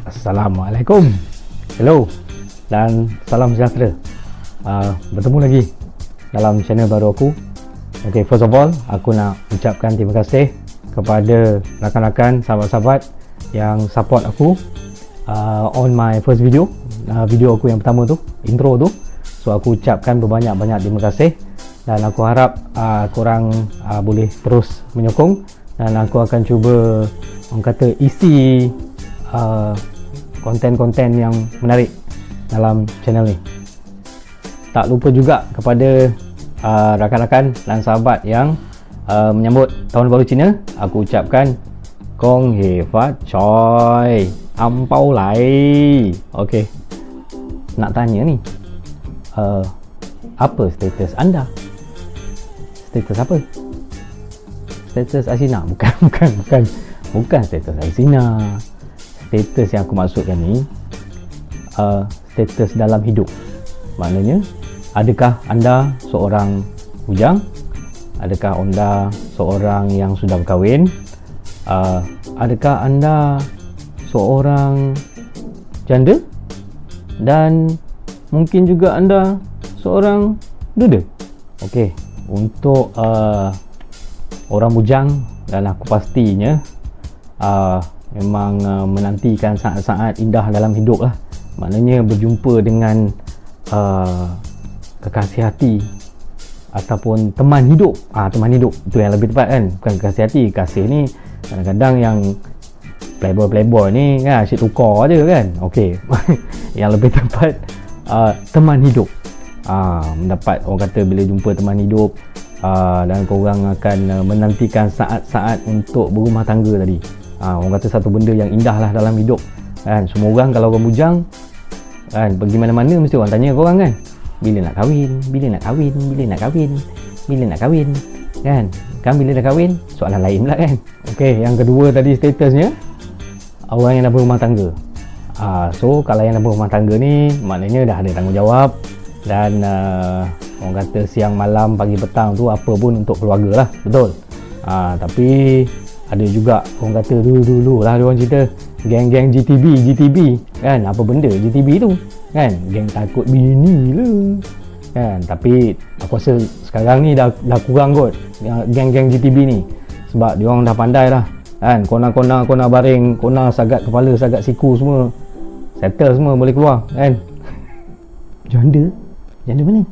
Assalamualaikum. Hello dan salam sejahtera. Bertemu lagi dalam channel baru aku. Okay, first of all, aku nak ucapkan terima kasih kepada rakan-rakan, sahabat-sahabat yang support aku on my first video. Video aku yang pertama tu, intro tu. So aku ucapkan berbanyak-banyak terima kasih dan aku harap korang boleh terus menyokong, dan aku akan cuba orang kata isi konten-konten yang menarik dalam channel ni. Tak lupa juga kepada rakan-rakan dan sahabat yang menyambut Tahun Baru Cina, aku ucapkan Kong Hei Fat Choi Ampau Lai. Okey, nak tanya ni, apa status anda? Status apa? Status Asina? Bukan status Asina. Status yang aku maksudkan ni status dalam hidup. Maknanya, adakah anda seorang bujang? Adakah anda seorang yang sudah berkahwin? Adakah anda seorang janda? Dan mungkin juga anda seorang duda. Okey, untuk orang bujang, dan aku pastinya memang menantikan saat-saat indah dalam hidup lah. Maknanya berjumpa dengan kekasih hati ataupun teman hidup. Teman hidup itu yang lebih tepat kan, bukan kekasih hati. Kasih ni kadang-kadang yang playboy ni kan, asyik tukar je kan. Okey, yang lebih tepat teman hidup. Mendapat, orang kata bila jumpa teman hidup, dan korang akan menantikan saat-saat untuk berumah tangga tadi. Orang kata satu benda yang indah lah dalam hidup kan. Semua orang kalau orang bujang kan, pergi mana-mana mesti orang tanya korang kan, bila nak kahwin kan bila dah kahwin, soalan lain pula kan. Okey, yang kedua tadi statusnya orang yang dah berumah tangga. So kalau yang dah berumah tangga ni maknanya dah ada tanggungjawab, dan orang kata siang malam pagi petang tu apa pun untuk keluarga lah, betul. Tapi ada juga orang kata dulu lah dia orang cerita geng-geng GTB kan. Apa benda GTB tu kan? Geng takut bini lah kan. Tapi aku rasa sekarang ni dah kurang kot geng-geng GTB ni, sebab dia orang dah pandai lah kan. Kona baring, kona sagat kepala, sagat siku semua settle, semua boleh keluar kan. Janda mana?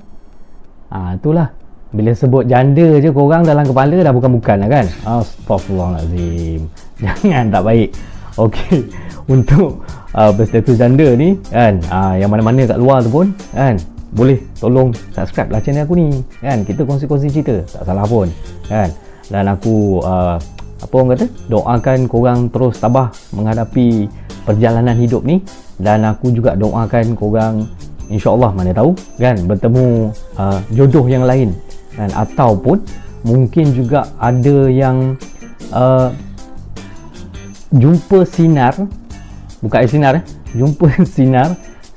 Itulah, bila sebut janda je korang dalam kepala dah bukan-bukan lah kan. Astaghfirullahalazim, jangan, tak baik. Okey, untuk berstatus janda ni kan, yang mana-mana kat luar tu pun kan, boleh tolong subscribe lah channel aku ni kan. Kita kongsi-kongsi cerita, tak salah pun kan. Dan aku apa orang kata, doakan korang terus tabah menghadapi perjalanan hidup ni, dan aku juga doakan korang InsyaAllah, mana tahu kan, bertemu jodoh yang lain kan. Ataupun mungkin juga ada yang jumpa sinar, bukan sinar jumpa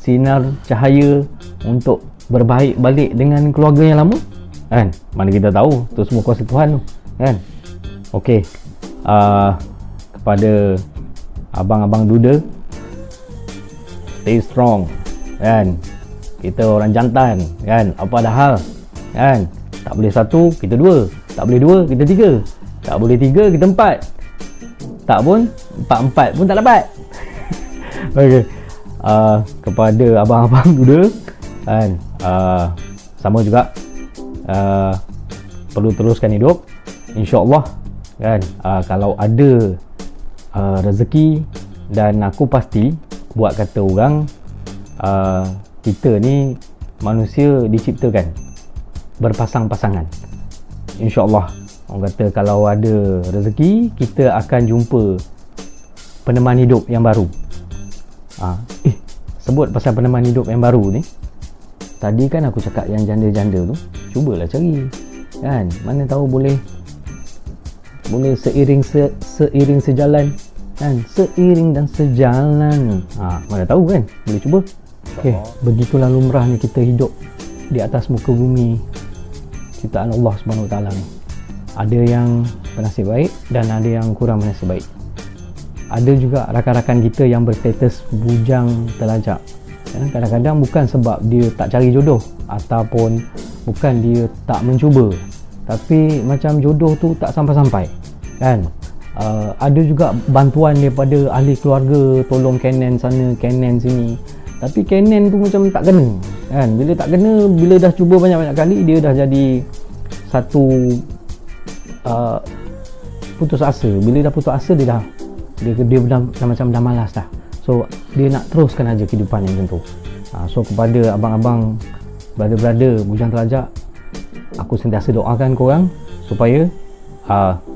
sinar cahaya untuk berbaik balik dengan keluarga yang lama kan. Mana kita tahu, tu semua kuasa Tuhan tu kan. Okey, kepada abang-abang duda, stay strong kan. Kita orang jantan kan, apa ada hal kan. Tak boleh satu, kita dua. Tak boleh dua, kita tiga. Tak boleh tiga, kita empat. Tak pun empat pun tak dapat. Okey, kepada abang-abang duda kan, sama juga perlu teruskan hidup InsyaAllah kan. Kalau ada rezeki, dan aku pasti buat kata orang, kita ni manusia diciptakan berpasang-pasangan. InsyaAllah, orang kata kalau ada rezeki, kita akan jumpa peneman hidup yang baru. Sebut pasal peneman hidup yang baru ni, tadi kan aku cakap yang janda-janda tu, cubalah cari kan. Mana tahu boleh seiring sejalan kan, seiring dan sejalan. Mana tahu kan, boleh cuba. Okey, begitulah lumrahnya kita hidup di atas muka bumi ciptaan Allah Subhanahu Wa Taala ni. Ada yang bernasib baik dan ada yang kurang bernasib baik. ada juga rakan-rakan kita yang berstatus bujang terlajak. Kadang-kadang bukan sebab dia tak cari jodoh ataupun bukan dia tak mencuba, tapi macam jodoh tu tak sampai-sampai kan. Ada juga bantuan daripada ahli keluarga, tolong Canon sana Canon sini, tapi Canon tu macam tak kena kan. Bila tak kena, bila dah cuba banyak-banyak kali, dia dah jadi satu putus asa. Bila dah putus asa, dia dah macam dah malas dah. So dia nak teruskan aja kehidupan yang macam tu. So kepada abang-abang, brother-brother bujang terlajak, aku sentiasa doakan korang supaya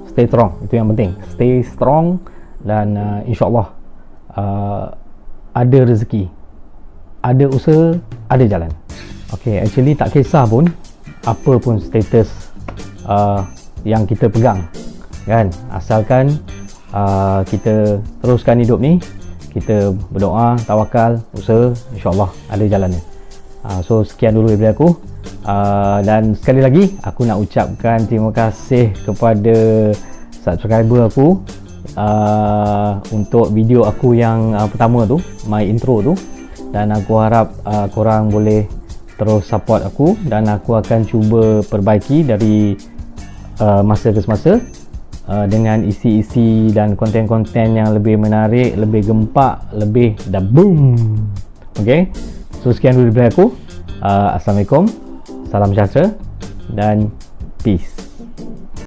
stay strong. Itu yang penting, stay strong. Dan insyaAllah ada rezeki, ada usaha, ada jalan. Okay, actually tak kisah pun apa pun status yang kita pegang kan, asalkan kita teruskan hidup ni, kita berdoa, tawakal, usaha, insyaAllah ada jalannya. So sekian dulu daripada aku, dan sekali lagi aku nak ucapkan terima kasih kepada subscriber aku untuk video aku yang pertama tu, my intro tu. Dan aku harap korang boleh terus support aku, dan aku akan cuba perbaiki dari masa ke semasa dengan isi-isi dan konten-konten yang lebih menarik, lebih gempak, lebih dah boom. Okay, so sekian dulu daripada aku. Assalamualaikum, salam sejahtera dan peace.